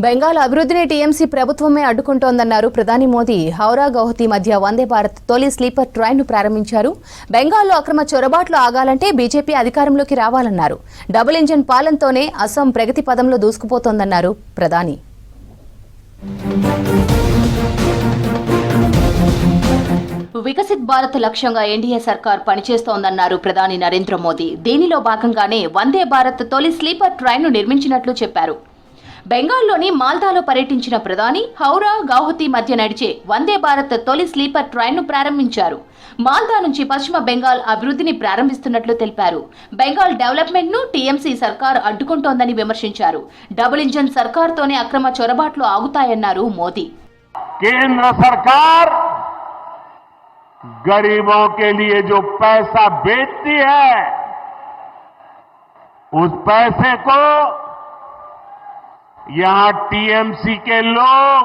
బెంగాల్ అభివృద్ధిని టీఎంసీ ప్రభుత్వమే అడ్డుకుంటోందన్నారు ప్రధాని మోదీ. హౌరా గౌహతి మధ్య వందే భారత్ తొలి స్లీపర్ ట్రైన్ను ప్రారంభించారు. బెంగాల్లో అక్రమ చొరబాట్లు ఆగాలంటే బీజేపీ అధికారంలోకి రావాలన్నారు. డబుల్ ఇంజిన్ పాలనతోనే అస్సాం ప్రగతి పదంలో దూసుకుపోతోందన్నారు ప్రధాని. వికసిత్ భారత్ లక్ష్యంగా ఎన్డీఏ సర్కార్ పనిచేస్తోందన్నారు ప్రధాని నరేంద్ర మోదీ. దీనిలో భాగంగానే వందే భారత్ తొలి స్లీపర్ ట్రైన్ను నిర్మించినట్లు చెప్పారు. బెంగాల్లోని మాల్దాలో పర్యటించిన ప్రధాని హౌరా గౌహతి మధ్య నడిచే వందే భారత్ తొలి స్లీపర్ ట్రైన్ను ప్రారంభించారు. మాల్దా నుంచి పశ్చిమ బెంగాల్ అభివృద్ధిని ప్రారంభిస్తున్నట్లు తెలిపారు. బెంగాల్ డెవలప్మెంట్ ను టీఎంసీ సర్కార్ అడ్డుకుంటోందని విమర్శించారు. డబుల్ ఇంజన్ సర్కార్తోనే అక్రమ చొరబాట్లు ఆగుతాయన్నారు మోదీ. केंद्र सरकार गरीबों के लिए जो पैसा बेचती है, उस पैसे को यहां टीएमसी के लोग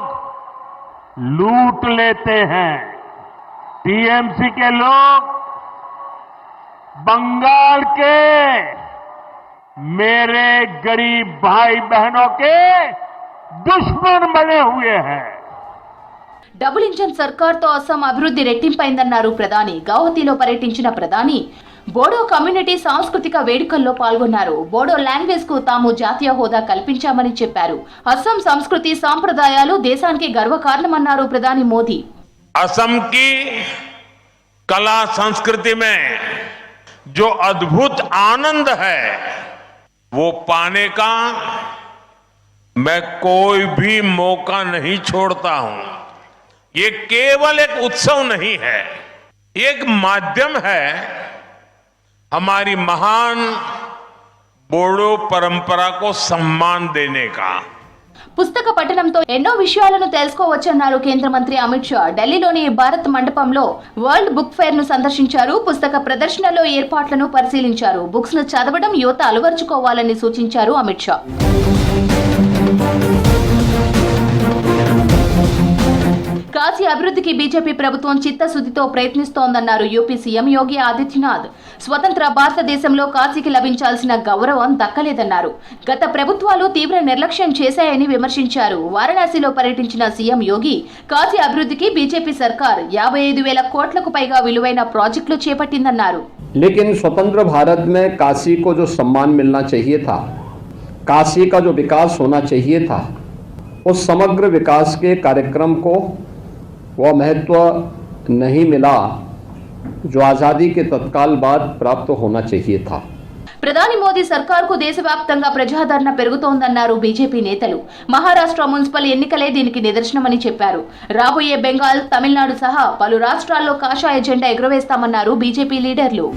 लूट लेते हैं. टीएमसी के लोग बंगाल के मेरे गरीब भाई बहनों के दुश्मन बने हुए हैं. డబుల్ ఇంజన్ సర్కార్తో అస్సాం అభివృద్ధి రెట్టింపైందన్నారు ప్రధాని. గౌహతిలో పర్యటించిన ప్రధాని బోడో కమ్యూనిటీ సాంస్కృతిక వేడుకల్లో పాల్గొన్నారు. బోడో లాంగ్వేజ్ కు తాము జాతీయ హోదా కల్పించామని చెప్పారు. అస్సాం సంస్కృతి సాంప్రదాయాలు దేశానికి గర్వకారణమన్నారు ప్రధాని మోదీ. असम की कला संस्कृति में जो अद्भुत आनंद है, वो पाने का मैं कोई भी मौका नहीं छोड़ता हूं. ये केवल एक उत्सव नहीं है, एक माध्यम है हमारी महान बोडो परंपरा को सम्मान देने का. పుస్తక పఠనంతో ఎన్నో విషయాలను తెలుసుకోవచ్చన్నారు కేంద్ర మంత్రి అమిత్ షా. ఢిల్లీలోని భారత్ మండపంలో వరల్డ్ బుక్ ఫేర్ ను సందర్శించారు. పుస్తక ప్రదర్శనలో ఏర్పాట్లను పరిశీలించారు. బుక్స్ ను చదవడం యువత అలవర్చుకోవాలని సూచించారు అమిత్ షా. కాశీ అభివృద్ధికి బీజేపీ ప్రభుత్వం చిత్తశుద్ధితో ప్రయత్నిస్తోందన్నారు యూపీ సీఎం యోగి ఆదిత్యనాథ్. స్వతంత్ర భారతదేశంలో కాశీకి లభించాల్సిన గౌరవం దక్కలేదన్నారు. గత ప్రభుత్వాలు తీవ్ర నిర్లక్ష్యం చేశాయని విమర్శించారు. వారణాసిలో పర్యటించిన సీఎం యోగి కాశీ అభివృద్ధికి బీజేపీ సర్కార్ 55,000 కోట్లకు పైగా విలువైన ప్రాజెక్టులు చేపట్టిందన్నారు. लेकिन स्वतंत्र भारत में काशी को जो सम्मान मिलना चाहिए था, काशी का जो विकास होना चाहिए था, उस समग्र विकास के कार्यक्रम को वह महत्व नहीं मिला जो आजादी के तत्काल बाद प्राप्त होना चाहिए था. ప్రధాని మోదీ సర్కార్కు దేశవ్యాప్తంగా ప్రజాదరణ పెరుగుతోందన్నారు బీజేపీ నేతలు. మహారాష్ట్ర మున్సిపల్ ఎన్నికలే దీనికి నిదర్శనమని చెప్పారు. రాబోయే బెంగాల్, తమిళనాడు సహా పలు రాష్ట్రాల్లో కాషాయ జెండా ఎగురవేస్తామన్నారు బీజేపీ లీడర్లు.